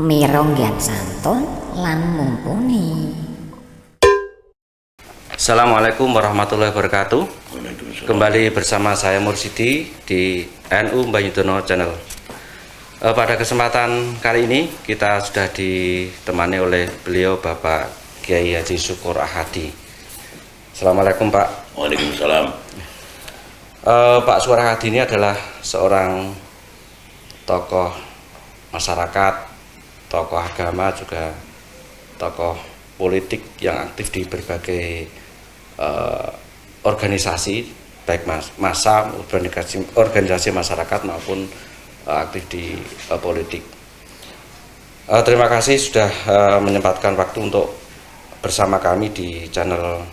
mironggan santun lan mumpuni. Assalamualaikum warahmatullahi wabarakatuh. Kembali bersama saya Mursidi di NU Banyudono Channel. Pada kesempatan kali ini kita sudah ditemani oleh beliau Bapak Kiai Haji Syukur Ahadi. Assalamualaikum Pak. Waalaikumsalam. Pak Syukur Ahadi ini adalah seorang tokoh masyarakat, tokoh agama, juga tokoh politik yang aktif di berbagai organisasi, baik massa, organisasi masyarakat maupun aktif di politik. Terima kasih sudah menyempatkan waktu untuk bersama kami di channel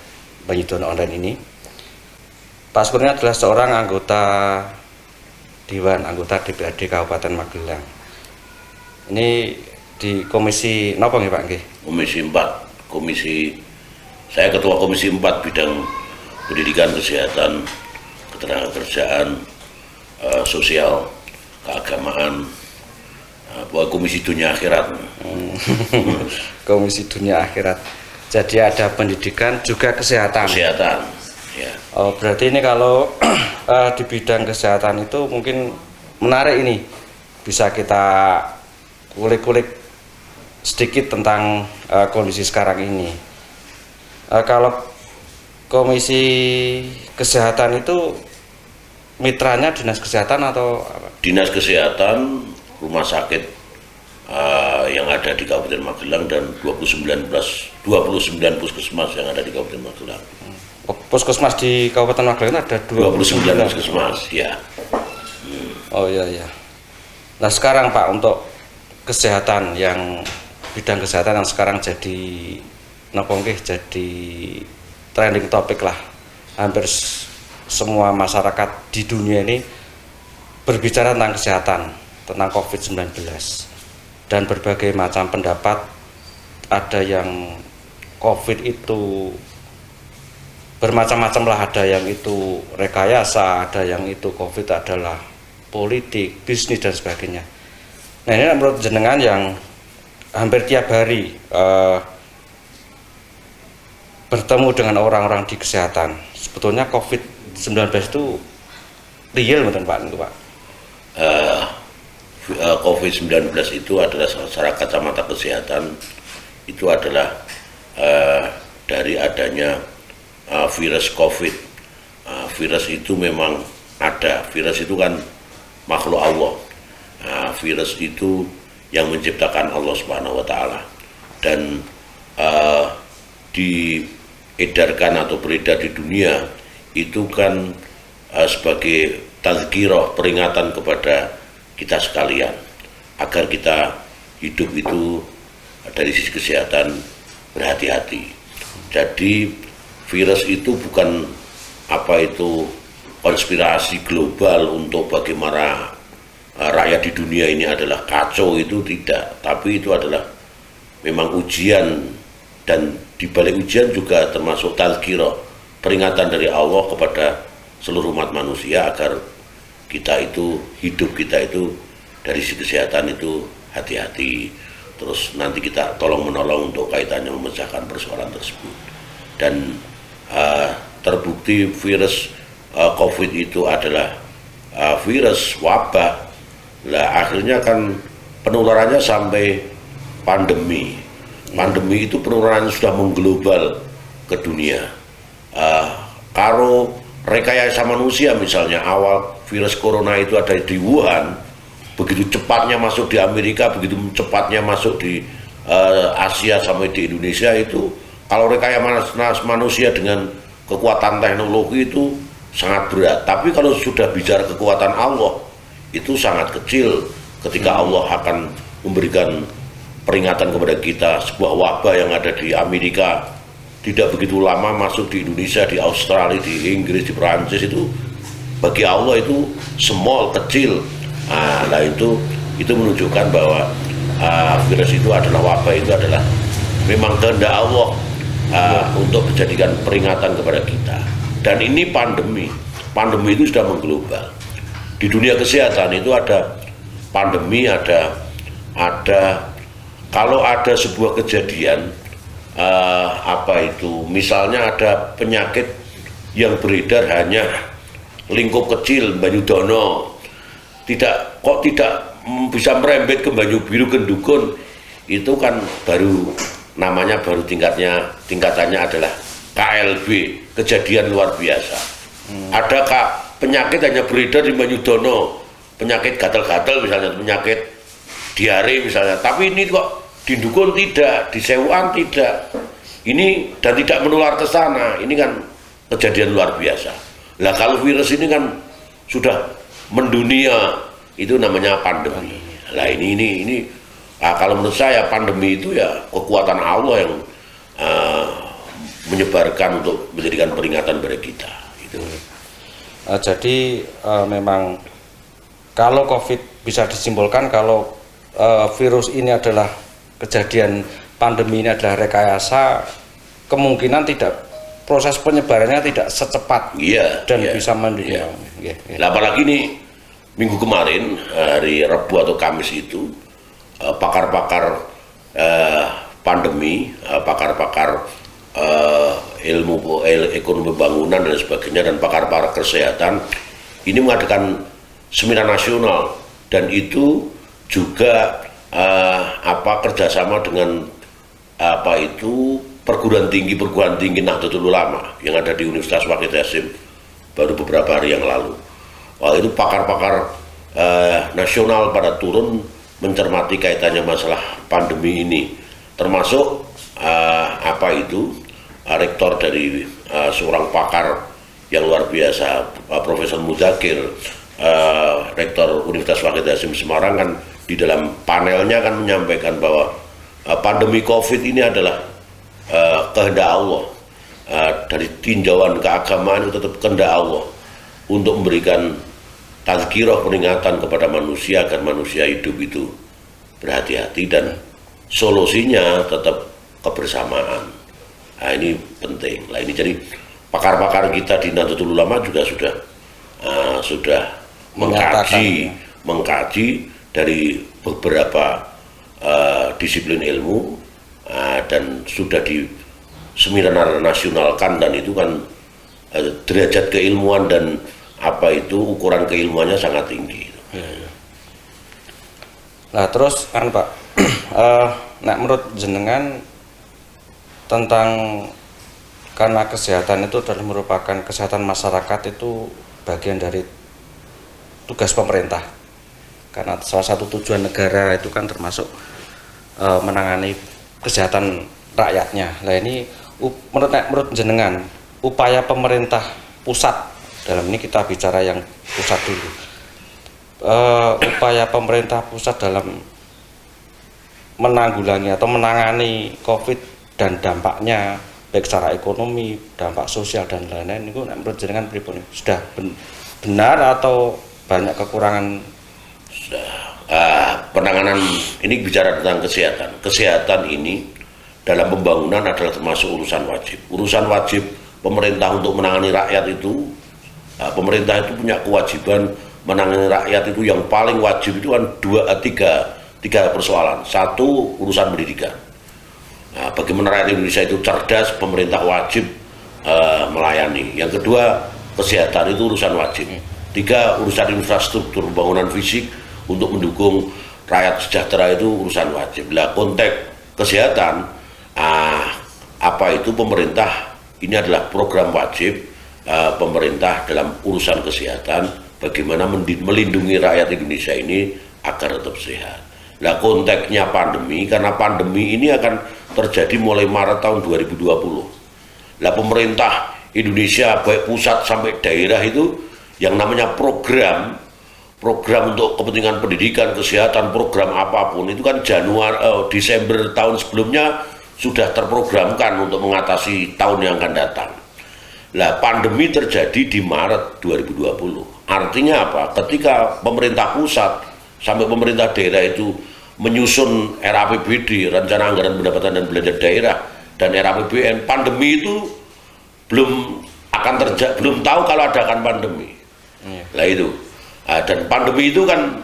Banyudono Online ini. Pak Syukur ini adalah seorang anggota DPRD Kabupaten Magelang. Ini di komisi napa nggih Pak nggih? Komisi 4. Saya ketua komisi 4 bidang pendidikan, kesehatan, ketenagakerjaan, sosial, keagamaan, komisi dunia akhirat. Komisi dunia akhirat. Jadi ada pendidikan juga kesehatan. Kesehatan. Ya. Oh, berarti ini kalau di bidang kesehatan itu mungkin menarik ini. Bisa kita kulik-kulik sedikit tentang kondisi sekarang ini. Kalau komisi kesehatan itu mitranya dinas kesehatan atau apa? Dinas kesehatan, rumah sakit yang ada di Kabupaten Magelang dan 29 puskesmas yang ada di Kabupaten Magelang. Puskesmas di Kabupaten Magelang ada 29 puskesmas, ya. Oh iya. Nah sekarang Pak, untuk kesehatan, yang bidang kesehatan yang sekarang jadi jadi trending topik lah. Hampir semua masyarakat di dunia ini berbicara tentang kesehatan, tentang COVID-19, dan berbagai macam pendapat. Ada yang COVID itu bermacam-macam lah, ada yang itu rekayasa, ada yang itu COVID adalah politik, bisnis dan sebagainya. Nah ini menurut jenengan yang hampir tiap hari bertemu dengan orang-orang di kesehatan, sebetulnya COVID-19 itu real betul Pak? COVID-19 itu adalah secara kacamata kesehatan, itu adalah dari adanya virus COVID. Virus itu memang ada, virus itu kan makhluk Allah. Virus itu yang menciptakan Allah Subhanahu wa Ta'ala, dan diedarkan atau beredar di dunia itu kan sebagai tazkirah, peringatan kepada kita sekalian agar kita hidup itu dari sisi kesehatan berhati-hati. Jadi virus itu bukan konspirasi global untuk bagaimana rakyat di dunia ini adalah kacau, itu tidak, tapi itu adalah memang ujian, dan di balik ujian juga termasuk tazkirah, peringatan dari Allah kepada seluruh umat manusia agar kita itu hidup kita itu dari sisi kesehatan itu hati-hati, terus nanti kita tolong menolong untuk kaitannya memecahkan persoalan tersebut. Dan terbukti virus COVID itu adalah virus wabah. Lah akhirnya kan penularannya sampai pandemi. Pandemi itu penularannya sudah mengglobal ke dunia. Karo rekayasa manusia, misalnya awal virus corona itu ada di Wuhan, begitu cepatnya masuk di Amerika, begitu cepatnya masuk di Asia sampai di Indonesia, itu kalau rekayasa manusia dengan kekuatan teknologi itu sangat berat. Tapi kalau sudah bicara kekuatan Allah, itu sangat kecil ketika Allah akan memberikan peringatan kepada kita. Sebuah wabah yang ada di Amerika tidak begitu lama masuk di Indonesia, di Australia, di Inggris, di Perancis, itu bagi Allah itu small, kecil. Nah itu menunjukkan bahwa virus itu adalah wabah, itu adalah memang kehendak Allah untuk menjadikan peringatan kepada kita. Dan ini pandemi itu sudah mengglobal. Di dunia kesehatan itu ada pandemi, ada kalau ada sebuah kejadian misalnya ada penyakit yang beredar hanya lingkup kecil Banyudono, tidak bisa merembet ke Banyu Biru, Gendukun, itu kan baru namanya tingkatannya adalah KLB, kejadian luar biasa. Adakah penyakit hanya beredar di Banyudono, penyakit gatal-gatal misalnya, penyakit diare misalnya, tapi ini kok di Dukun tidak, di Sewuan tidak, ini dan tidak menular ke sana, ini kan kejadian luar biasa. Lah kalau virus ini kan sudah mendunia, itu namanya pandemi. Lah ini kalau menurut saya pandemi itu ya kekuatan Allah yang menyebarkan untuk menjadikan peringatan pada kita. Itu. Jadi memang kalau COVID bisa disimpulkan kalau virus ini adalah kejadian, pandemi ini adalah rekayasa, kemungkinan proses penyebarannya tidak secepat dan bisa mendunia. Apalagi nih minggu kemarin hari Rabu atau Kamis itu pakar-pakar pandemi, pakar-pakar ilmu ekonomi bangunan dan sebagainya, dan pakar-pakar kesehatan ini mengadakan seminar nasional, dan itu juga kerjasama dengan perguruan tinggi Nahdlatul Ulama yang ada di Universitas Wahid Hasim baru beberapa hari yang lalu. Wah, itu pakar-pakar nasional pada turun mencermati kaitannya masalah pandemi ini, termasuk rektor dari seorang pakar yang luar biasa, Profesor Mudakir, rektor Universitas Wahid Hasim Semarang, kan di dalam panelnya kan menyampaikan bahwa pandemi COVID ini adalah kehendak Allah, dari tinjauan keagamaan itu tetap kehendak Allah untuk memberikan tazkirah, peringatan kepada manusia agar manusia hidup itu berhati-hati, dan solusinya tetap kebersamaan. Nah, ini penting. Nah, ini jadi pakar-pakar kita di Nahdlatul Ulama juga sudah mengkaji dari beberapa disiplin ilmu, dan sudah di seminar nasionalkan, dan itu kan derajat keilmuan dan ukuran keilmuannya sangat tinggi. Nah terus kan Pak, menurut jenengan tentang, karena kesehatan itu adalah merupakan kesehatan masyarakat, itu bagian dari tugas pemerintah, karena salah satu tujuan negara itu kan termasuk menangani kesehatan rakyatnya. Nah ini menurut jenengan upaya pemerintah pusat, dalam ini kita bicara yang pusat dulu, upaya pemerintah pusat dalam menanggulangi atau menangani COVID dan dampaknya baik secara ekonomi, dampak sosial dan lain-lain, itu menurut jenengan pripun, sudah benar atau banyak kekurangan? Penanganan ini bicara tentang kesehatan ini dalam pembangunan adalah termasuk urusan wajib. Urusan wajib pemerintah untuk menangani rakyat itu, pemerintah itu punya kewajiban menangani rakyat itu. Yang paling wajib itu kan tiga persoalan. Satu, urusan pendidikan. Nah, bagaimana rakyat Indonesia itu cerdas, pemerintah wajib melayani. Yang kedua, kesehatan itu urusan wajib. Tiga, urusan infrastruktur, pembangunan fisik untuk mendukung rakyat sejahtera itu urusan wajib. Lah, konteks kesehatan, pemerintah ini adalah program wajib pemerintah dalam urusan kesehatan, bagaimana melindungi rakyat Indonesia ini agar tetap sehat. Nah, konteksnya pandemi, karena pandemi ini akan terjadi mulai Maret tahun 2020. Nah, pemerintah Indonesia baik pusat sampai daerah itu yang namanya program untuk kepentingan pendidikan, kesehatan, program apapun itu kan Desember tahun sebelumnya sudah terprogramkan untuk mengatasi tahun yang akan datang. Nah, pandemi terjadi di Maret 2020. Artinya apa? Ketika pemerintah pusat sampai pemerintah daerah itu menyusun RAPBD, Rencana Anggaran Pendapatan dan Belanja Daerah, dan RAPBN, pandemi itu belum tahu kalau ada akan pandemi. Lah itu. Dan pandemi itu kan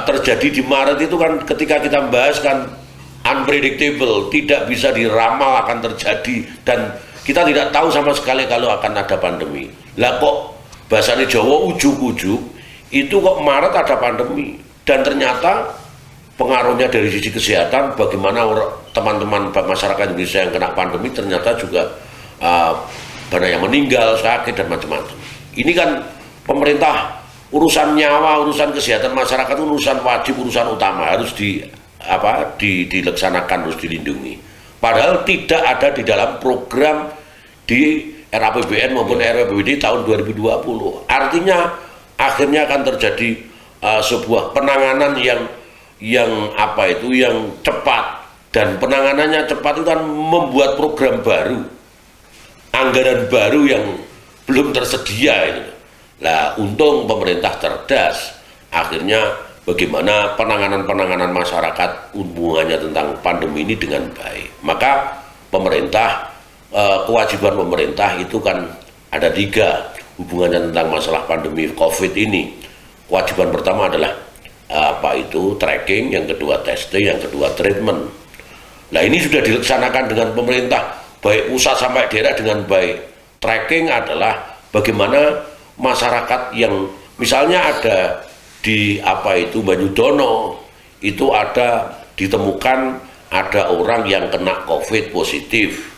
terjadi di Maret itu kan ketika kita membahas kan unpredictable, tidak bisa diramal akan terjadi, dan kita tidak tahu sama sekali kalau akan ada pandemi. Lah kok bahasanya Jawa ujuk-ujuk itu kok Maret ada pandemi, dan ternyata pengaruhnya dari sisi kesehatan, bagaimana teman-teman masyarakat Indonesia yang kena pandemi ternyata juga banyak yang meninggal, sakit, dan macam-macam. Ini kan pemerintah, urusan nyawa, urusan kesehatan masyarakat, urusan wajib, urusan utama, harus dilaksanakan, harus dilindungi. Padahal tidak ada di dalam program di RAPBN maupun RAPBD tahun 2020. Artinya akhirnya akan terjadi sebuah penanganan yang cepat, dan penanganannya cepat itu kan membuat program baru, anggaran baru yang belum tersedia itu. Nah, untung pemerintah cerdas, akhirnya bagaimana penanganan masyarakat hubungannya tentang pandemi ini dengan baik. Maka pemerintah, kewajiban pemerintah itu kan ada 3 hubungannya tentang masalah pandemi COVID ini. Kewajiban pertama adalah tracking, yang kedua testing, yang kedua treatment. Nah, ini sudah dilaksanakan dengan pemerintah baik pusat sampai daerah dengan baik. Tracking adalah bagaimana masyarakat yang misalnya ada di Banyudono itu ditemukan ada orang yang kena COVID positif.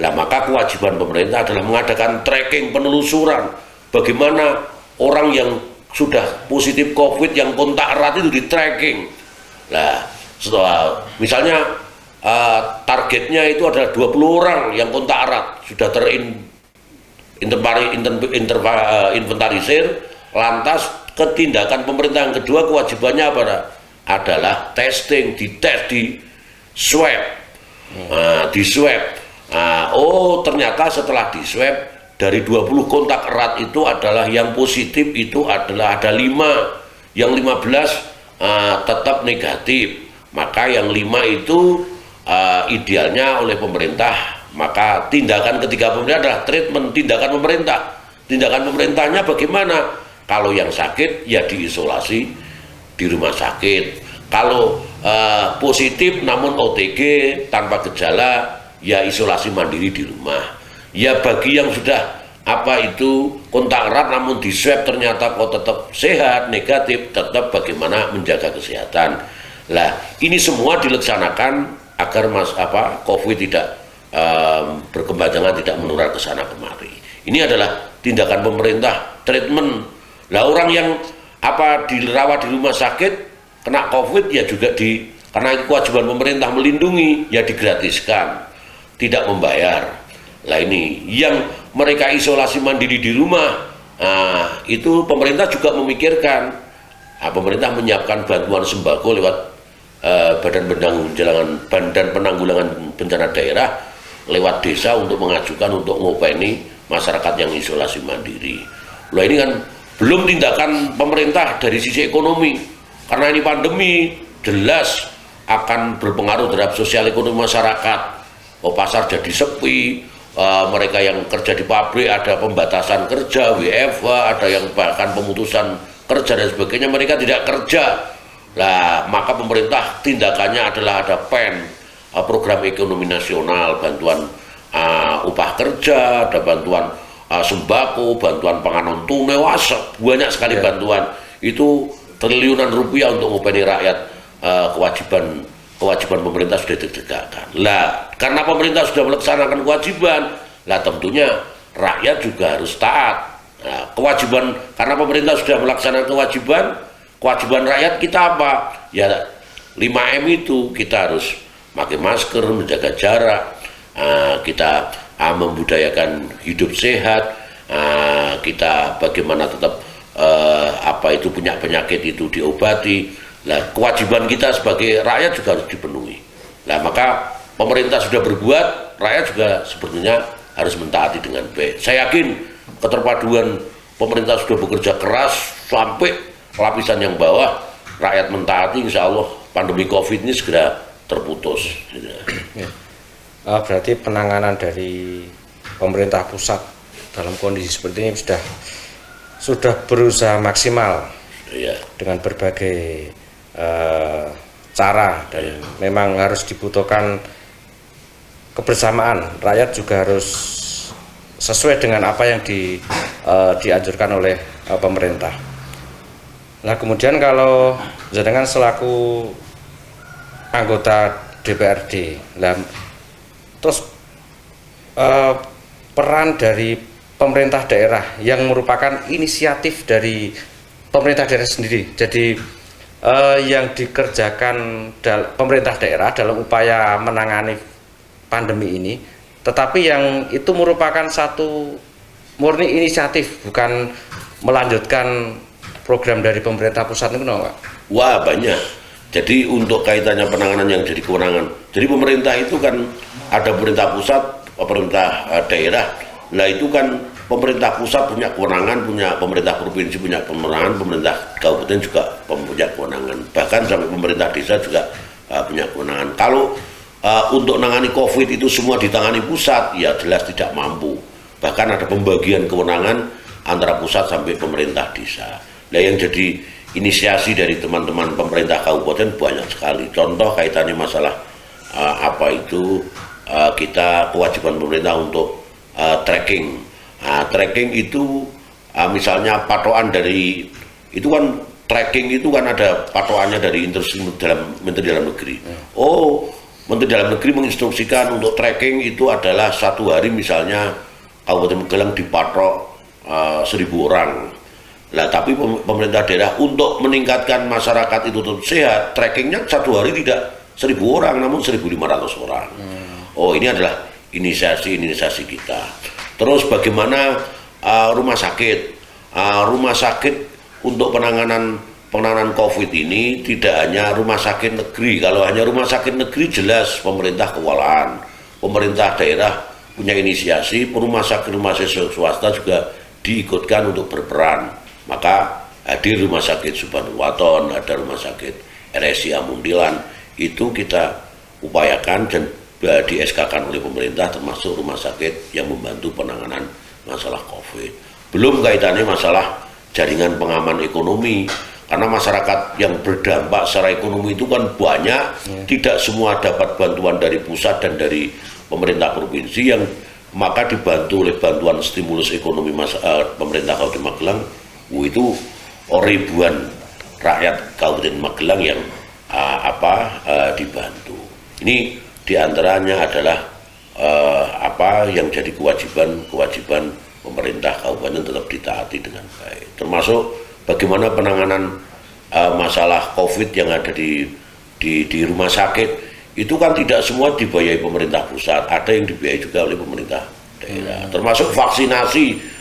Nah, maka kewajiban pemerintah adalah mengadakan tracking, penelusuran bagaimana orang yang sudah positif COVID yang kontak erat itu di tracking. Nah, setelah misalnya targetnya itu adalah 20 orang yang kontak erat sudah inventarisir. Lantas ketindakan pemerintah yang kedua, kewajibannya adalah testing, dites, di swab. Di swab. Ternyata setelah di swab, dari 20 kontak erat itu adalah yang positif itu adalah ada 5, yang 15 tetap negatif. Maka yang 5 itu idealnya oleh pemerintah. Maka tindakan ketiga pemerintah adalah treatment, tindakan pemerintah. Tindakan pemerintahnya bagaimana? Kalau yang sakit ya diisolasi di rumah sakit. Kalau positif namun OTG tanpa gejala ya isolasi mandiri di rumah. Ya bagi yang sudah kontak erat namun di swab ternyata kok tetap sehat, negatif, tetap bagaimana menjaga kesehatan. Lah, ini semua dilaksanakan agar COVID tidak berkepanjangan, tidak menular ke sana kemari. Ini adalah tindakan pemerintah, treatment. Lah, orang yang dirawat di rumah sakit kena COVID ya juga karena kewajiban pemerintah melindungi ya digratiskan, tidak membayar. Lah, ini yang mereka isolasi mandiri di rumah, itu pemerintah juga memikirkan. Pemerintah menyiapkan bantuan sembako lewat Badan Penanggulangan Bencana Daerah lewat desa untuk mengajukan untuk ngopeni masyarakat yang isolasi mandiri. Lah, ini kan belum tindakan pemerintah dari sisi ekonomi, karena ini pandemi jelas akan berpengaruh terhadap sosial ekonomi masyarakat. Pasar jadi sepi, mereka yang kerja di pabrik ada pembatasan kerja, WFH, ada yang bahkan pemutusan kerja dan sebagainya, mereka tidak kerja. Nah, maka pemerintah tindakannya adalah ada PEN, program ekonomi nasional, bantuan upah kerja, ada bantuan sembako, bantuan pangan tunai, banyak sekali bantuan. Itu triliunan rupiah untuk ngopeni rakyat. Kewajiban pemerintah sudah ditegakkan. Lah, karena pemerintah sudah melaksanakan kewajiban, lah tentunya rakyat juga harus taat. Nah, karena pemerintah sudah melaksanakan kewajiban rakyat kita apa? Ya 5M itu, kita harus pakai masker, menjaga jarak, kita membudayakan hidup sehat, kita bagaimana tetap punya penyakit itu diobati. Nah, kewajiban kita sebagai rakyat juga harus dipenuhi. Nah, maka pemerintah sudah berbuat, rakyat juga sebetulnya harus mentaati dengan baik. Saya yakin keterpaduan pemerintah sudah bekerja keras sampai lapisan yang bawah, rakyat mentaati, insya Allah pandemi COVID ini segera terputus. Ya. Berarti penanganan dari pemerintah pusat dalam kondisi seperti ini sudah berusaha maksimal, ya, dengan berbagai cara, dan memang harus dibutuhkan kebersamaan. Rakyat juga harus sesuai dengan apa yang dianjurkan oleh pemerintah. Nah, kemudian kalau jenengan selaku anggota DPRD, terus peran dari pemerintah daerah yang merupakan inisiatif dari pemerintah daerah sendiri. Jadi yang dikerjakan pemerintah daerah dalam upaya menangani pandemi ini, tetapi yang itu merupakan satu murni inisiatif, bukan melanjutkan program dari pemerintah pusat itu, Pak? Wah, banyak. Jadi untuk kaitannya penanganan yang jadi kewenangan. Jadi pemerintah itu kan ada pemerintah pusat, pemerintah daerah. Nah itu kan pemerintah pusat punya kewenangan, punya pemerintah provinsi punya kewenangan, pemerintah kabupaten juga punya kewenangan. Bahkan sampai pemerintah desa juga punya kewenangan. Kalau untuk menangani COVID itu semua ditangani pusat, ya jelas tidak mampu. Bahkan ada pembagian kewenangan antara pusat sampai pemerintah desa. Nah yang jadi inisiasi dari teman-teman pemerintah kabupaten banyak sekali. Contoh kaitannya masalah kita kewajiban pemerintah untuk tracking. Tracking itu misalnya patokan dari itu kan tracking itu kan ada patokannya dari Menteri Dalam Negeri. Oh, Menteri Dalam Negeri menginstruksikan untuk tracking itu adalah 1 hari misalnya Kabupaten Magelang dipatok 1.000 orang. Nah, tapi pemerintah daerah untuk meningkatkan masyarakat itu tetap sehat, trackingnya 1 hari tidak 1.000 orang, namun 1.500 orang. Oh, ini adalah inisiasi kita. Terus bagaimana rumah sakit? Rumah sakit untuk penanganan COVID ini tidak hanya rumah sakit negeri. Kalau hanya rumah sakit negeri jelas pemerintah kewalahan. Pemerintah daerah punya inisiasi, rumah sakit swasta juga diikutkan untuk berperan. Maka hadir rumah sakit Subhanul Waton, ada rumah sakit RSI Amundilan, itu kita upayakan dan di SK-kan oleh pemerintah, termasuk rumah sakit yang membantu penanganan masalah COVID. Belum kaitannya masalah jaringan pengaman ekonomi, karena masyarakat yang berdampak secara ekonomi itu kan banyak, tidak semua dapat bantuan dari pusat dan dari pemerintah provinsi, yang maka dibantu oleh bantuan stimulus ekonomi pemerintah Kabupaten Magelang. Itu ribuan rakyat Kabupaten Magelang yang dibantu. Ini diantaranya adalah yang jadi kewajiban pemerintah kabupaten tetap ditaati dengan baik. Termasuk bagaimana penanganan masalah COVID yang ada di rumah sakit itu kan tidak semua dibiayai pemerintah pusat, ada yang dibiayai juga oleh pemerintah daerah. Termasuk vaksinasi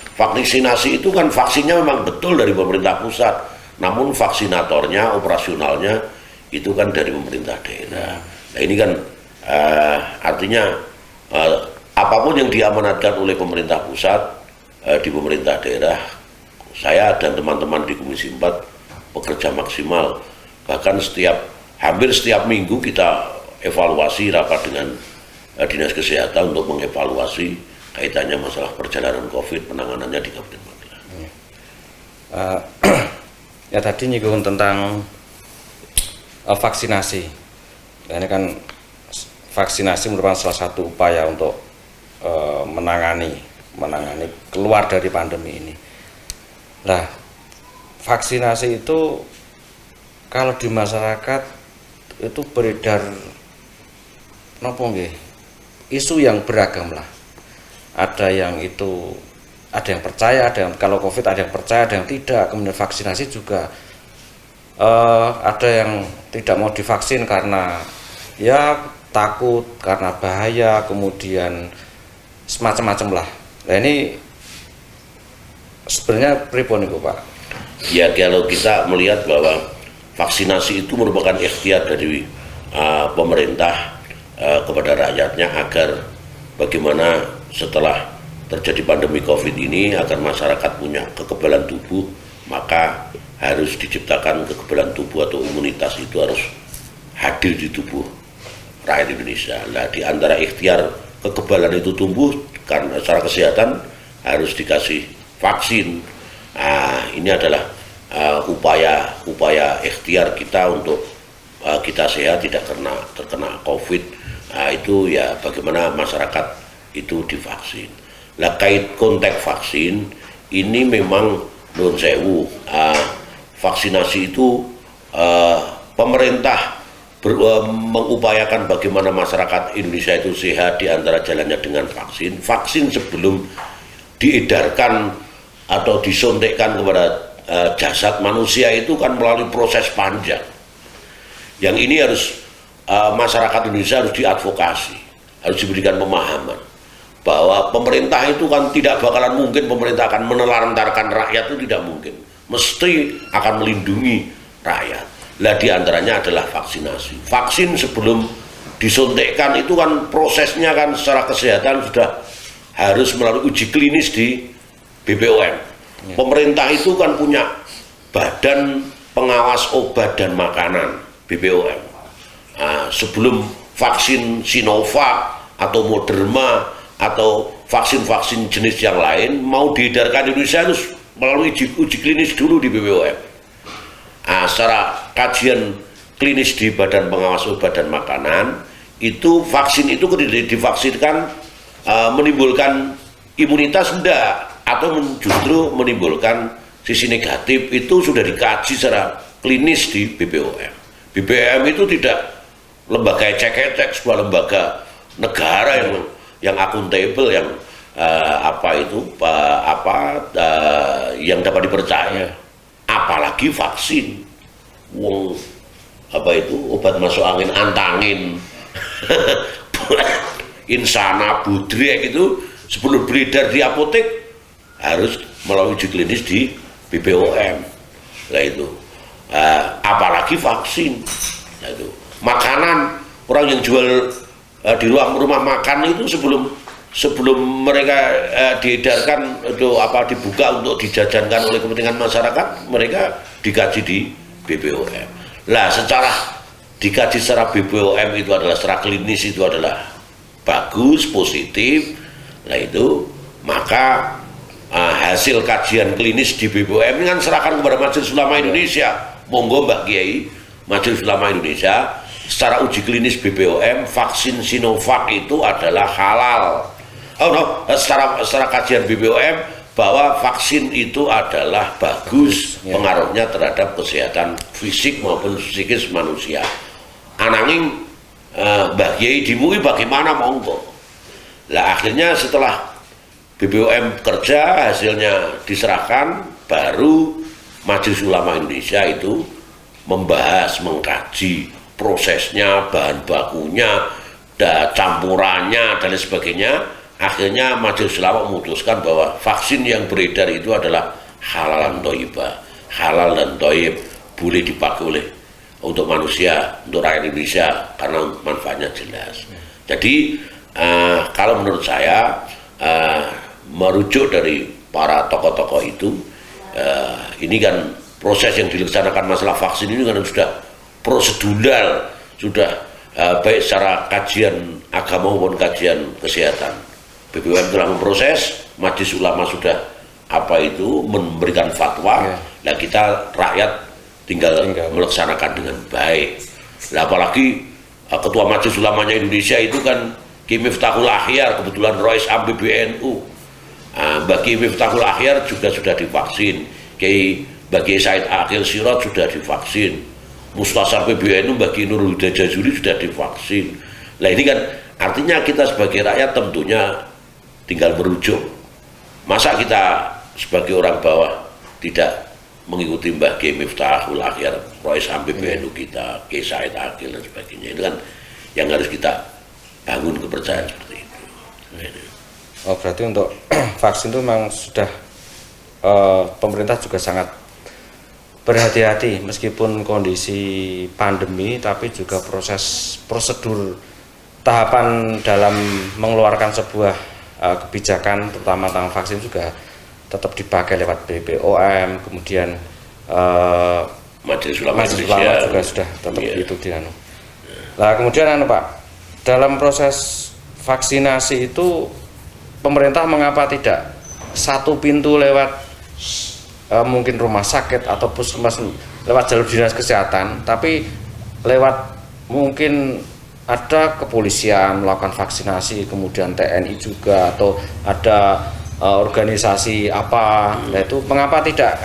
itu kan vaksinnya memang betul dari pemerintah pusat, namun vaksinatornya, operasionalnya itu kan dari pemerintah daerah. Nah ini kan artinya apapun yang diamanatkan oleh pemerintah pusat di pemerintah daerah, saya dan teman-teman di Komisi 4 bekerja maksimal. Bahkan hampir setiap minggu kita evaluasi, rapat dengan Dinas Kesehatan untuk mengevaluasi kaitannya masalah perjalanan COVID, penanganannya di Kabupaten Magelang. Ya tadi nyinggung tentang vaksinasi. Ini kan vaksinasi merupakan salah satu upaya untuk menangani keluar dari pandemi ini. Nah, vaksinasi itu kalau di masyarakat itu beredar isu yang beragam lah. Ada yang percaya, kalau COVID ada yang percaya, ada yang tidak. Kemudian vaksinasi juga ada yang tidak mau divaksin karena ya takut, karena bahaya, kemudian semacam-macam lah. Nah ini sebenarnya pripun itu, Pak? Ya kalau kita melihat bahwa vaksinasi itu merupakan ikhtiar dari pemerintah kepada rakyatnya agar bagaimana setelah terjadi pandemi COVID ini agar masyarakat punya kekebalan tubuh, maka harus diciptakan kekebalan tubuh atau imunitas itu harus hadir di tubuh rakyat Indonesia. Nah, di antara ikhtiar kekebalan itu tumbuh karena secara kesehatan harus dikasih vaksin. Nah, ini adalah upaya ikhtiar kita untuk kita sehat, tidak terkena COVID. Nah, itu ya bagaimana masyarakat itu divaksin. Nah, kait konteks vaksin ini memang nun sewu, vaksinasi itu pemerintah mengupayakan bagaimana masyarakat Indonesia itu sehat, di antara jalannya dengan vaksin. Vaksin sebelum diedarkan atau disuntikkan kepada jasad manusia itu kan melalui proses panjang. Yang ini harus masyarakat Indonesia harus diadvokasi, harus diberikan pemahaman bahwa pemerintah itu kan tidak bakalan mungkin pemerintah akan menelantarkan rakyat, itu tidak mungkin, mesti akan melindungi rakyat. Lah diantaranya adalah vaksinasi. Vaksin sebelum disuntikkan itu kan prosesnya kan secara kesehatan sudah harus melalui uji klinis di BPOM. Pemerintah itu kan punya Badan Pengawas Obat dan Makanan BPOM. Nah, sebelum vaksin Sinovac atau Moderna atau vaksin-vaksin jenis yang lain mau diedarkan di Indonesia harus melalui uji klinis dulu di BPOM. Nah, secara kajian klinis di Badan Pengawas Obat dan Makanan itu vaksin itu divaksinkan menimbulkan imunitas enggak atau justru menimbulkan sisi negatif, itu sudah dikaji secara klinis di BPOM. BPOM itu tidak lembaga ecek-ecek, sebuah lembaga negara yang akuntabel, yang yang dapat dipercaya. Apalagi vaksin, obat masuk angin antangin, insana, budrek itu sebelum beredar di apotek harus melalui uji klinis di BPOM. Nah itu, apalagi vaksin. Nah itu, makanan, orang yang jual di rumah makan itu sebelum mereka diedarkan itu dibuka untuk dijajankan oleh kepentingan masyarakat, mereka dikaji di BPOM. Lah secara dikaji secara BPOM itu adalah secara klinis itu adalah bagus, positif. Nah itu maka hasil kajian klinis di BPOM ini kan serahkan kepada Majelis Ulama Indonesia. Monggo Mbak Kiai, Majelis Ulama Indonesia, secara uji klinis BPOM vaksin Sinovac itu adalah halal. Secara kajian BPOM bahwa vaksin itu adalah bagus pengaruhnya terhadap kesehatan fisik maupun psikis manusia. Ananging Mbak Kiai di MUI bagaimana, monggo. Lah akhirnya setelah BPOM kerja, hasilnya diserahkan, baru Majelis Ulama Indonesia itu membahas, mengkaji prosesnya, bahan bakunya, campurannya, dan lain sebagainya. Akhirnya Majelis Ulama memutuskan bahwa vaksin yang beredar itu adalah halal dan thayyibah, halal dan thayyib, boleh dipakai oleh untuk manusia, untuk rakyat Indonesia karena manfaatnya jelas. Jadi kalau menurut saya merujuk dari para tokoh-tokoh itu, ini kan proses yang dilaksanakan masalah vaksin ini kan sudah prosedural, sudah baik secara kajian agama maupun kajian kesehatan. BPOM telah memproses, Majelis Ulama sudah memberikan fatwa. Nah kita rakyat tinggal melaksanakan dengan baik. Nah apalagi Ketua Majelis Ulamanya Indonesia itu kan Kiai Miftahul Akhyar, kebetulan Rois Am PBNU. Mbak Kiai Miftahul Akhyar juga sudah divaksin. Kiai Said Akhil Sirot sudah divaksin. Mustasar PBNU Mbak Kiai Nurul Huda Jazuli sudah divaksin. Nah ini kan artinya kita sebagai rakyat tentunya tinggal merujuk. Masa kita sebagai orang bawah tidak mengikuti Mbak Kiai Miftahul Akhyar, Rois Am PBNU kita, Kiai Said Akhil dan sebagainya. Itu kan yang harus kita bangun kepercayaan seperti itu. Oh berarti untuk vaksin itu memang sudah pemerintah juga sangat berhati-hati meskipun kondisi pandemi, tapi juga prosedur tahapan dalam mengeluarkan sebuah kebijakan terutama tentang vaksin juga tetap dipakai lewat BPOM, kemudian Majelis Ulama juga sudah tetap itu dianu. Nah kemudian Pak, dalam proses vaksinasi itu pemerintah mengapa tidak satu pintu lewat mungkin rumah sakit atau puskesmas lewat jalur dinas kesehatan, tapi lewat mungkin ada kepolisian melakukan vaksinasi, kemudian TNI juga, atau ada organisasi apa, nah itu mengapa tidak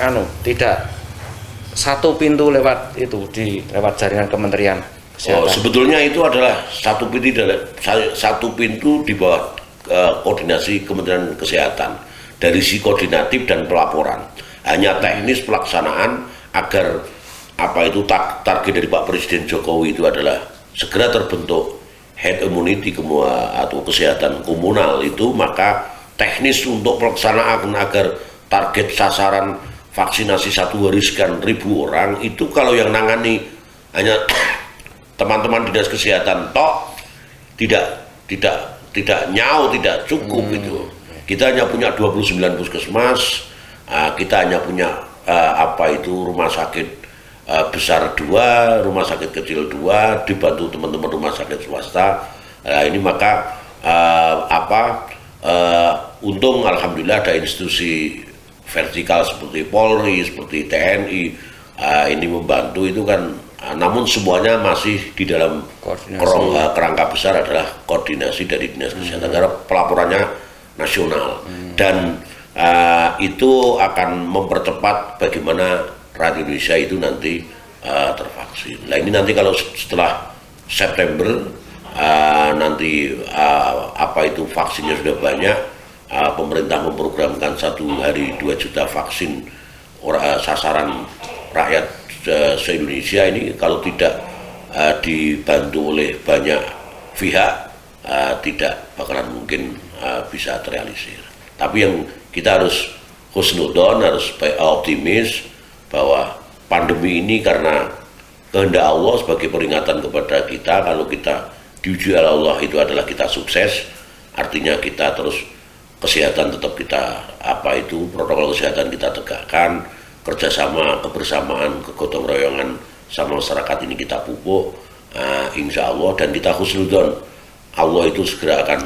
satu pintu lewat itu lewat jaringan Kementerian Kesehatan? Sebetulnya itu adalah satu pintu di bawah koordinasi Kementerian Kesehatan dari si koordinatif dan pelaporan. Hanya teknis pelaksanaan agar target dari Pak Presiden Jokowi itu adalah segera terbentuk herd immunity atau kesehatan komunal itu, maka teknis untuk pelaksanaan agar target sasaran vaksinasi satu hari sekian ribu orang itu kalau yang nangani hanya teman-teman dinas kesehatan tidak cukup itu. Kita hanya punya 29 puskesmas, kita hanya punya rumah sakit besar 2, rumah sakit kecil 2, dibantu teman-teman rumah sakit swasta. Ini maka untung alhamdulillah ada institusi vertikal seperti Polri, seperti TNI, ini membantu itu kan. Namun semuanya masih di dalam kerangka besar adalah koordinasi dari dinas kesehatan karena pelaporannya nasional dan itu akan mempercepat bagaimana rakyat Indonesia itu nanti tervaksin. Nah ini nanti kalau setelah September nanti vaksinnya sudah banyak, pemerintah memprogramkan satu hari 2 juta vaksin sasaran rakyat se-Indonesia ini, kalau tidak dibantu oleh banyak pihak tidak bakalan mungkin bisa terrealisir. Tapi yang kita harus husnudon, harus optimis bahwa pandemi ini karena kehendak Allah sebagai peringatan kepada kita, kalau kita diuji oleh Allah itu adalah kita sukses, artinya kita terus kesehatan tetap kita protokol kesehatan kita tegakkan, kerjasama, kebersamaan, kegotong royongan sama masyarakat ini kita pupuk, insya Allah, dan kita husnudon Allah itu segera akan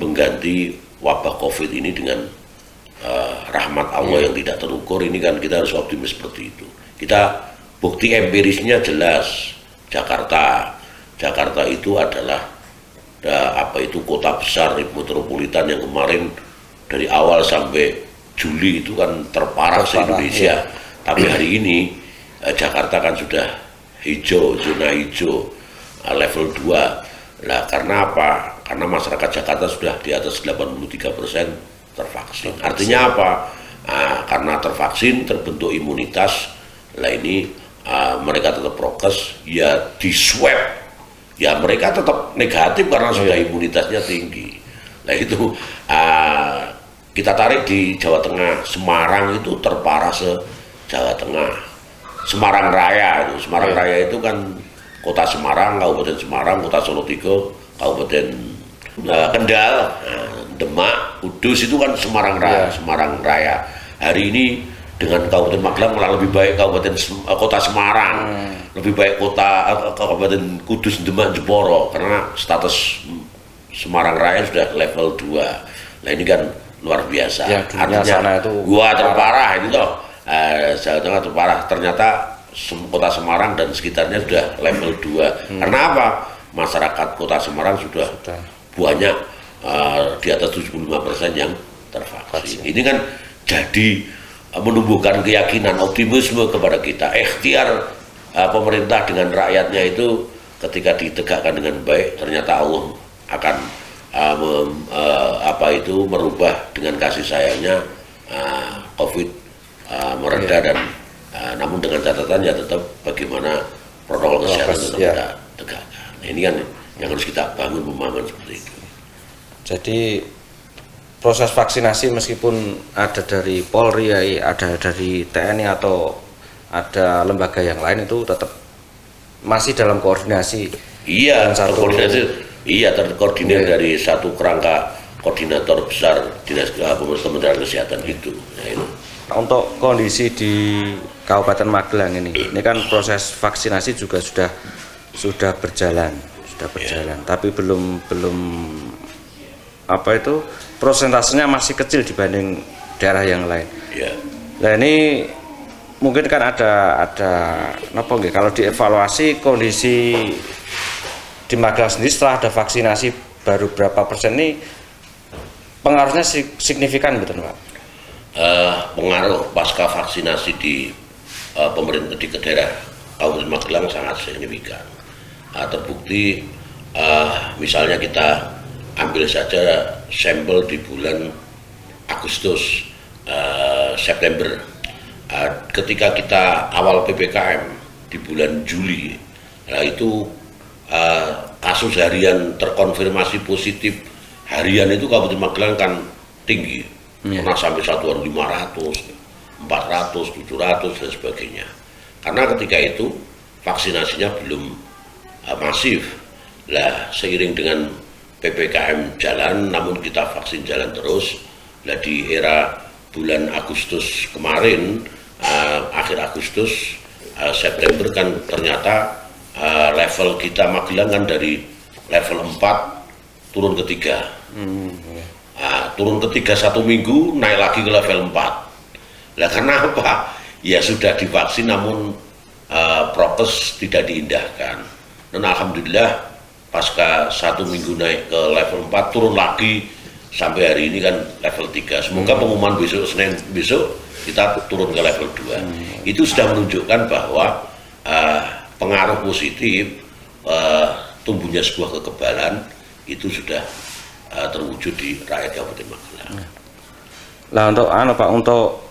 mengganti wabah COVID ini dengan rahmat Allah yang tidak terukur. Ini kan kita harus optimis seperti itu. Kita bukti empirisnya jelas. Jakarta itu adalah kota besar metropolitan yang kemarin dari awal sampai Juli itu kan terparah se-Indonesia. Tapi hari ini Jakarta kan sudah zona hijau level 2. Lah karena apa? Karena masyarakat Jakarta sudah di atas 83% tervaksin. Artinya apa? Karena tervaksin terbentuk imunitas. Lah ini mereka tetap prokes, ya di swab, ya mereka tetap negatif karena sudah imunitasnya tinggi. Nah itu kita tarik di Jawa Tengah, Semarang itu terparah se-Jawa Tengah. Semarang Raya itu kan kota Semarang, Kabupaten Semarang, kota Solotigo, Kabupaten Kendal, Demak, Kudus itu kan Semarang Raya. Hari ini dengan Kabupaten Magelang malah lebih baik kota Semarang, lebih baik Kabupaten Kudus, Demak, Jeporo, karena status Semarang Raya sudah level 2. Nah ini kan luar biasa. Ya, artinya itu gua terparah itu toh. Jawa Tengah terparah, ternyata kota Semarang dan sekitarnya sudah level 2. Karena apa? Masyarakat kota Semarang sudah banyak di atas 75% yang tervaksin. Ini kan jadi menumbuhkan keyakinan, optimisme kepada kita. Ikhtiar pemerintah dengan rakyatnya itu ketika ditegakkan dengan baik, ternyata Allah akan merubah dengan kasih sayangnya COVID mereda dan namun dengan catatan ya tetap bagaimana protokol kesehatan tetap kita tegakkan. Nah, ini kan yang harus kita bangun pemahaman seperti itu. Jadi proses vaksinasi meskipun ada dari Polri, ada dari TNI atau ada lembaga yang lain itu tetap masih dalam koordinasi. Iya, terkoordinir dari satu kerangka koordinator besar Dinas Kementerian Kesehatan itu. Nah, itu. Untuk kondisi di Kabupaten Magelang ini kan proses vaksinasi juga sudah berjalan, tapi belum prosentasenya masih kecil dibanding daerah yang lain. Yeah. Nah ini mungkin kan ada apa nggih, kalau dievaluasi kondisi di Magelang sendiri setelah ada vaksinasi baru berapa persen ini pengaruhnya signifikan betul Pak? Pengaruh pasca vaksinasi di pemerintah di daerah Kabupaten Magelang sangat signifikan. Terbukti misalnya kita ambil saja sampel di bulan Agustus, September, ketika kita awal PPKM di bulan Juli, itu kasus harian terkonfirmasi positif harian itu Kabupaten Magelang kan tinggi, pernah sampai 1.500, 400, 700 dan sebagainya. Karena ketika itu vaksinasinya belum masif. Lah seiring dengan PPKM jalan, namun kita vaksin jalan terus. Lah di era bulan Agustus kemarin, akhir Agustus, September kan ternyata level kita Magelang kan dari level 4 turun ke 3. Turun ke 3 1 minggu, naik lagi ke level 4. Lah kenapa? Ya sudah divaksin namun prokes tidak diindahkan. Dan alhamdulillah pasca 1 minggu naik ke level 4 turun lagi sampai hari ini kan level 3. Semoga pengumuman besok, Senin besok, kita turun ke level 2. Itu sudah menunjukkan bahwa pengaruh positif tumbuhnya sebuah kekebalan itu sudah terwujud di rakyat Kabupaten Magelang. Nah untuk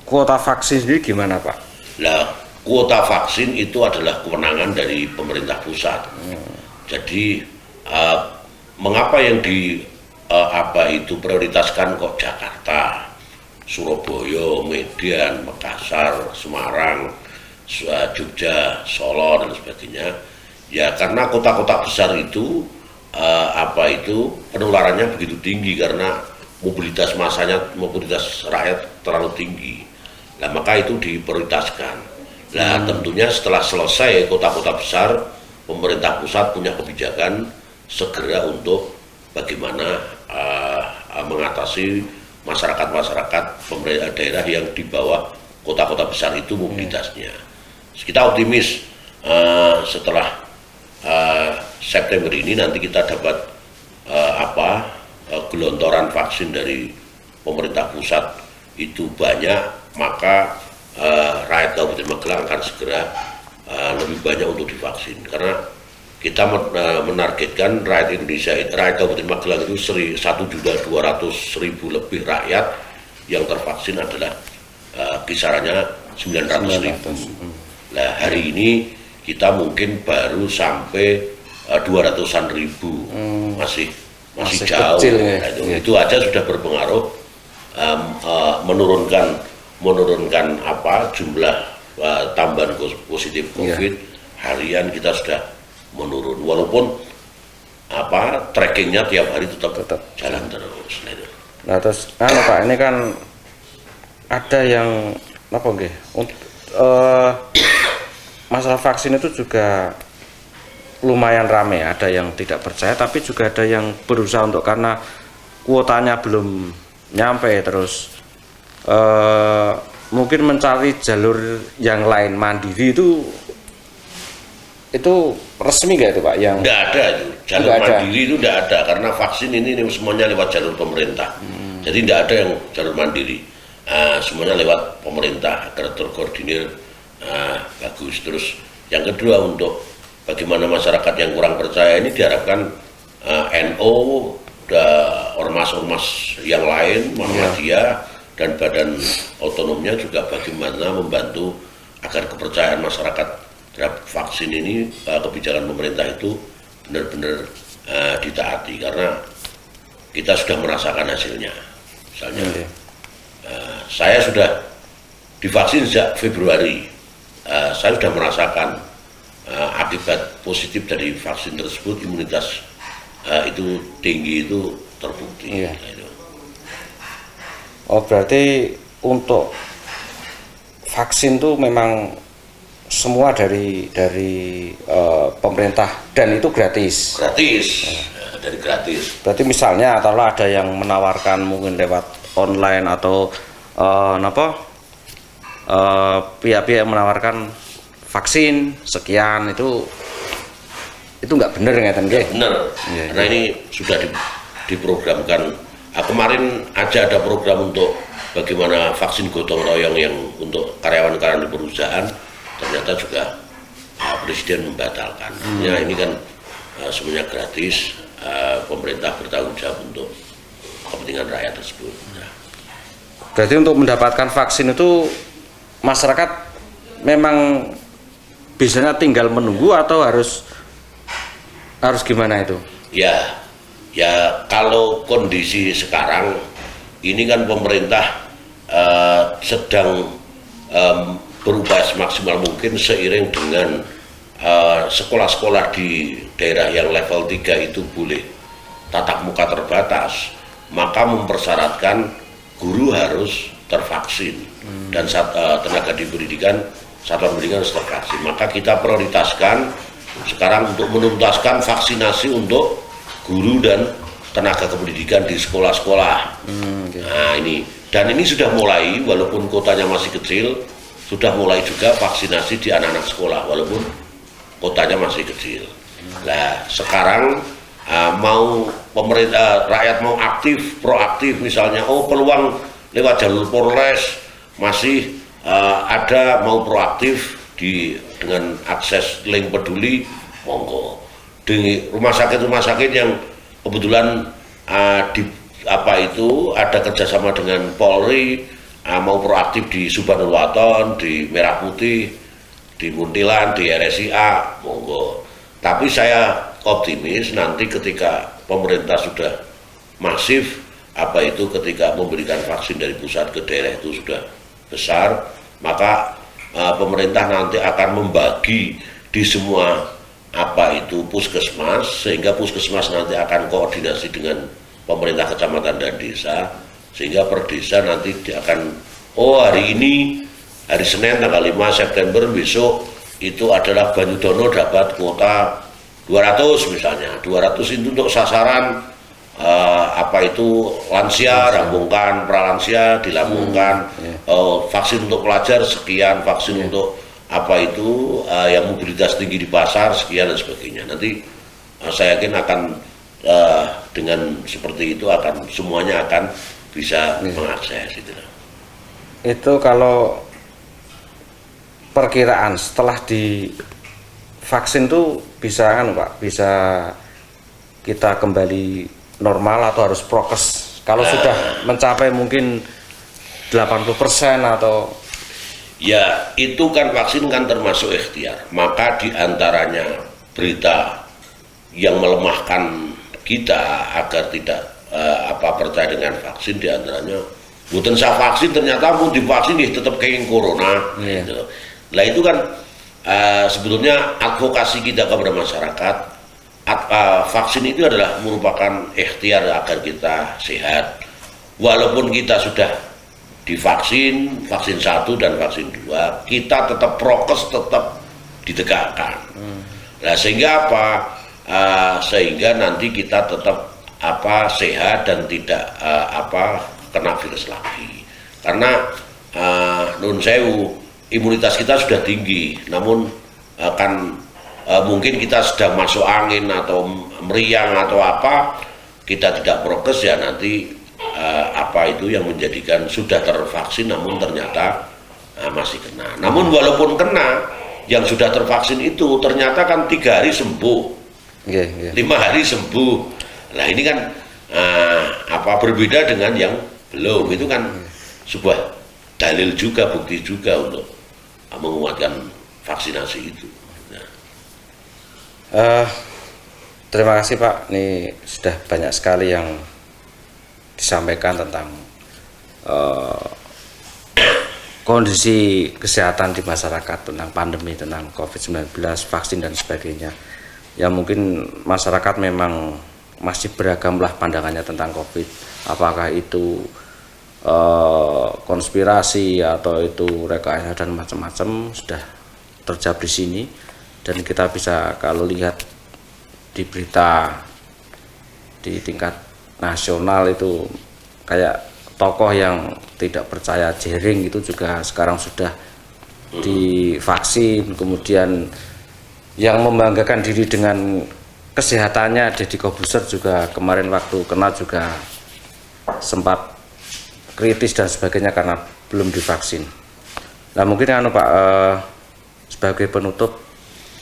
kuota vaksin sendiri gimana Pak? Nah, kuota vaksin itu adalah kewenangan dari pemerintah pusat. Jadi mengapa yang prioritaskan kok Jakarta, Surabaya, Medan, Makassar, Semarang, Jogja, Solo dan sebagainya? Ya karena kota-kota besar itu penularannya begitu tinggi karena mobilitas rakyat terlalu tinggi. Nah maka itu diprioritaskan. Nah tentunya setelah selesai kota-kota besar, pemerintah pusat punya kebijakan segera untuk bagaimana mengatasi masyarakat pemerintah daerah yang di bawah kota-kota besar itu mobilitasnya. Kita optimis setelah September ini nanti kita dapat gelontoran vaksin dari pemerintah pusat itu banyak, maka rakyat Kabupaten Magelang akan segera lebih banyak untuk divaksin karena kita menargetkan rakyat Kabupaten Magelang itu 1.200.000 lebih rakyat yang tervaksin adalah kisarannya 900.000. Nah hari ini kita mungkin baru sampai 200-an ribu, masih jauh. Kecil, ya. Itu aja sudah berpengaruh menurunkan jumlah tambahan positif COVID harian kita sudah menurun, walaupun trackingnya tiap hari tetap jalan terus. Nah terus Pak, ini kan ada yang masalah vaksin itu juga lumayan rame, ada yang tidak percaya tapi juga ada yang berusaha untuk karena kuotanya belum nyampe terus mungkin mencari jalur yang lain mandiri. Itu resmi nggak itu Pak? Yang nggak ada itu jalur mandiri itu nggak ada karena vaksin ini semuanya lewat jalur pemerintah. Jadi nggak ada yang jalur mandiri, semuanya lewat pemerintah agar terkoordinir bagus. Terus yang kedua untuk bagaimana masyarakat yang kurang percaya ini diharapkan NU, ormas-ormas yang lain, Muhammadiyah dan badan otonomnya juga bagaimana membantu agar kepercayaan masyarakat terhadap vaksin ini, kebijakan pemerintah itu benar-benar ditaati karena kita sudah merasakan hasilnya. Misalnya saya sudah divaksin sejak Februari, saya sudah merasakan akibat positif dari vaksin tersebut, imunitas itu tinggi, itu terbukti. Oh berarti untuk vaksin itu memang semua dari pemerintah dan itu gratis. Dari gratis. Berarti misalnya kalau ada yang menawarkan mungkin lewat online atau pihak-pihak yang menawarkan vaksin sekian itu nggak bener ngeten nggih. Bener. Iya, Karena ini sudah diprogramkan. Kemarin aja ada program untuk bagaimana vaksin gotong royong yang untuk karyawan-karyawan di perusahaan, ternyata juga Presiden membatalkan. Ya ini kan semuanya gratis, pemerintah bertanggung jawab untuk kepentingan rakyat tersebut. Nah. Berarti untuk mendapatkan vaksin itu masyarakat memang biasanya tinggal menunggu atau harus gimana itu? Ya kalau kondisi sekarang ini kan pemerintah sedang berupaya semaksimal mungkin seiring dengan sekolah-sekolah di daerah yang level 3 itu boleh tatap muka terbatas, maka mempersyaratkan guru harus tervaksin dan tenaga di pendidikan, satuan pendidikan harus tervaksin. Maka kita prioritaskan sekarang untuk menuntaskan vaksinasi untuk guru dan tenaga kependidikan di sekolah-sekolah. Nah ini, dan ini sudah mulai, walaupun kotanya masih kecil, sudah mulai juga vaksinasi di anak-anak sekolah, walaupun kotanya masih kecil. Nah sekarang mau pemerintah, rakyat mau aktif, proaktif misalnya, peluang lewat jalur Polres masih ada, mau proaktif dengan akses link peduli, monggo. Di rumah sakit yang kebetulan ada kerjasama dengan Polri, mau proaktif di Subhanul Waton, di Merah Putih, di Muntilan, di RSIA, monggo. Tapi saya optimis nanti ketika pemerintah sudah masif, ketika memberikan vaksin dari pusat ke daerah itu sudah besar, maka pemerintah nanti akan membagi di semua puskesmas, sehingga puskesmas nanti akan koordinasi dengan pemerintah kecamatan dan desa, sehingga per desa nanti akan hari ini, hari Senin tanggal 5 September besok itu adalah Banyudono dapat kuota 200 misalnya, 200 itu untuk sasaran lansia, rampungkan, pralansia dilambungkan, vaksin untuk pelajar sekian, vaksin untuk yang mobilitas tinggi di pasar sekian dan sebagainya. Nanti saya yakin akan dengan seperti itu semuanya akan bisa mengakses itu. Itu kalau perkiraan setelah divaksin tuh bisa kan Pak, bisa kita kembali normal atau harus prokes? Kalau sudah mencapai mungkin 80% atau ya itu kan vaksin kan termasuk ikhtiar, maka diantaranya berita yang melemahkan kita agar tidak percaya dengan vaksin, diantaranya bukan saya vaksin ternyata mau divaksin tetap kayak corona. Gitu. Nah itu kan sebetulnya advokasi kita kepada masyarakat, vaksin itu adalah merupakan ikhtiar agar kita sehat, walaupun kita sudah divaksin, vaksin 1 dan vaksin 2, kita tetap prokes tetap ditegakkan. Nah sehingga sehingga nanti kita tetap sehat dan tidak kena virus lagi. Karena nun sewu, imunitas kita sudah tinggi, namun mungkin kita sedang masuk angin atau meriang atau kita tidak prokes, ya nanti itu yang menjadikan sudah tervaksin namun ternyata masih kena. Namun walaupun kena, yang sudah tervaksin itu ternyata kan 3 hari sembuh, 5 hari sembuh. Nah ini kan berbeda dengan yang belum. Itu kan sebuah dalil juga, bukti juga untuk menguatkan vaksinasi itu. Terima kasih Pak, ini sudah banyak sekali yang disampaikan tentang kondisi kesehatan di masyarakat, tentang pandemi, tentang COVID-19, vaksin dan sebagainya. Ya mungkin masyarakat memang masih beragamlah pandangannya tentang COVID, apakah itu konspirasi atau itu rekayasa dan macam-macam sudah terjawab di sini. Dan kita bisa kalau lihat di berita di tingkat nasional itu kayak tokoh yang tidak percaya jaring itu juga sekarang sudah divaksin. Kemudian yang membanggakan diri dengan kesehatannya, Deddy Corbuzier juga kemarin waktu kena juga sempat kritis dan sebagainya karena belum divaksin. Nah mungkin Pak, sebagai penutup,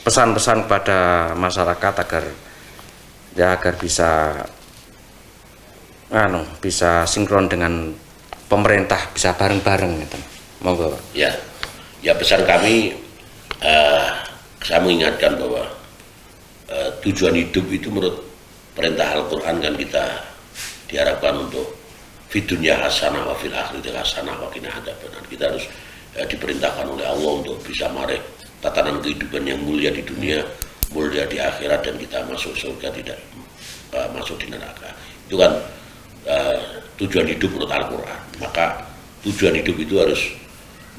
pesan-pesan kepada masyarakat agar bisa sinkron dengan pemerintah, bisa bareng-bareng gitu. Monggo Pak. Ya pesan kami, saya mengingatkan bahwa tujuan hidup itu menurut perintah Al-Quran kan kita diharapkan untuk fid dunya hasanah wa fil akhirati hasanah wa qina adzabannar. Kita harus diperintahkan oleh Allah untuk bisa meraih tatanan kehidupan yang mulia di dunia, mulia di akhirat, dan kita masuk surga, tidak masuk di neraka. Itu kan tujuan hidup menurut Al-Quran. Maka tujuan hidup itu harus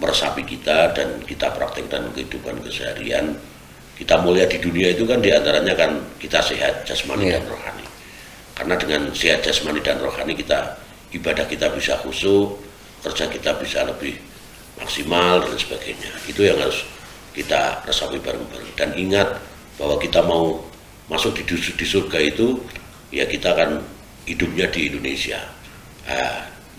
meresapi kita dan kita praktekkan kehidupan keseharian. Kita mulia di dunia itu kan diantaranya kan kita sehat jasmani dan rohani. Karena dengan sehat jasmani dan rohani ibadah kita bisa khusyuk, kerja kita bisa lebih maksimal dan sebagainya. Itu yang harus kita resapi bareng-bareng. Dan ingat bahwa kita mau masuk di surga itu, ya kita akan hidupnya di Indonesia.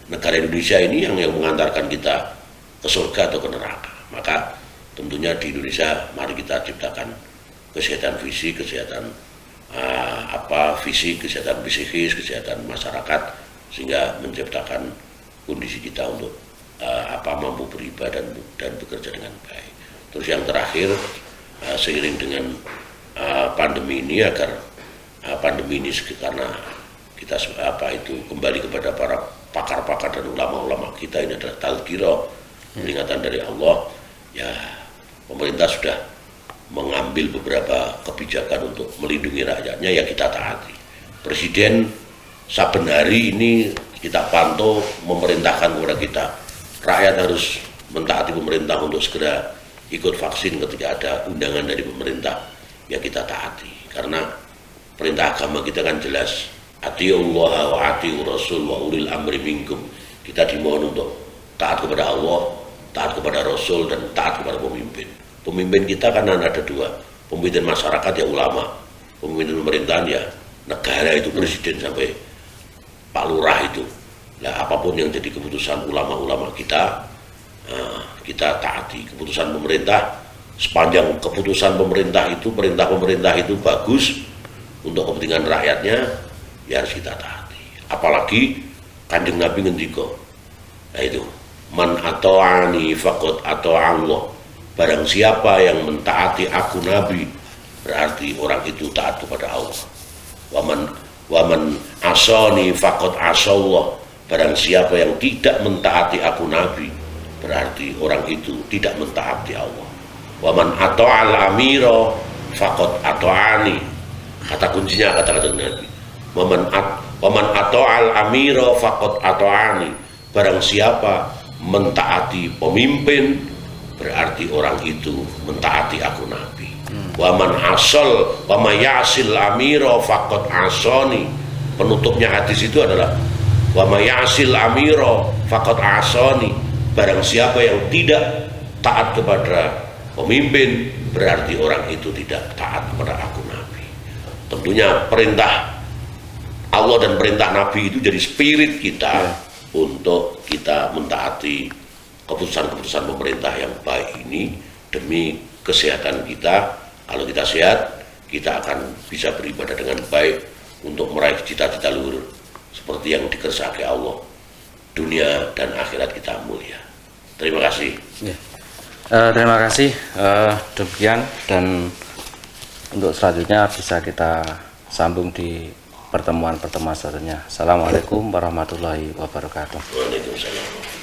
Negara Indonesia ini yang mengantarkan kita ke surga atau ke neraka. Maka tentunya di Indonesia mari kita ciptakan kesehatan fisik, kesehatan fisik, kesehatan psikis, kesehatan masyarakat, sehingga menciptakan kondisi kita untuk mampu beribadah dan bekerja dengan baik. Terus yang terakhir, seiring dengan pandemi ini, agar pandemi ini karena kita kembali kepada para pakar-pakar dan ulama-ulama kita, ini adalah tazkirah, peringatan dari Allah. Ya, pemerintah sudah mengambil beberapa kebijakan untuk melindungi rakyatnya, ya kita taati. Presiden saben hari ini kita pantau memerintahkan kepada kita, rakyat harus mentaati pemerintah untuk segera ikut vaksin ketika ada undangan dari pemerintah, ya kita taati. Karena perintah agama kita kan jelas, atiullaha wa atiur rasul wa ulil amri minkum. Kita dimohon untuk taat kepada Allah, taat kepada Rasul, dan taat kepada pemimpin. Pemimpin kita kan ada dua, pemimpin masyarakat ya ulama, pemimpin pemerintahan ya negara itu presiden sampai Pak Lurah itu. Nah, apapun yang jadi keputusan ulama-ulama kita, kita taati. Keputusan pemerintah, sepanjang keputusan pemerintah itu, perintah pemerintah itu bagus untuk kepentingan rakyatnya, ya harus kita taati. Apalagi Kanjeng Nabi ngendika, nah itu, man ato'ani faqad ato'allah. Barang siapa yang mentaati aku Nabi, berarti orang itu taat kepada Allah. Waman asani faqad asallah. Barang siapa yang tidak mentaati aku Nabi, berarti orang itu tidak mentaati Allah. Waman ato'al amira faqad ato'ani. Kata kuncinya kata Nabi, waman ato'al amira faqad ato'ani. Barang siapa mentaati pemimpin, berarti orang itu mentaati aku Nabi. Waman asal wamayasil amiro fakot asoni. Penutupnya hadis itu adalah wamayasil amiro fakot asoni. Barang siapa yang tidak taat kepada pemimpin, berarti orang itu tidak taat kepada aku Nabi. Tentunya perintah Allah dan perintah Nabi itu jadi spirit kita untuk kita mentaati keputusan-keputusan pemerintah yang baik ini demi kesehatan kita. Kalau kita sehat, kita akan bisa beribadah dengan baik untuk meraih cita-cita luhur seperti yang dikersaki Allah. Dunia dan akhirat kita mulia. Terima kasih. Ya. Terima kasih. Demikian, dan untuk selanjutnya bisa kita sambung di pertemuan selanjutnya. Assalamualaikum warahmatullahi wabarakatuh. Waalaikumsalam.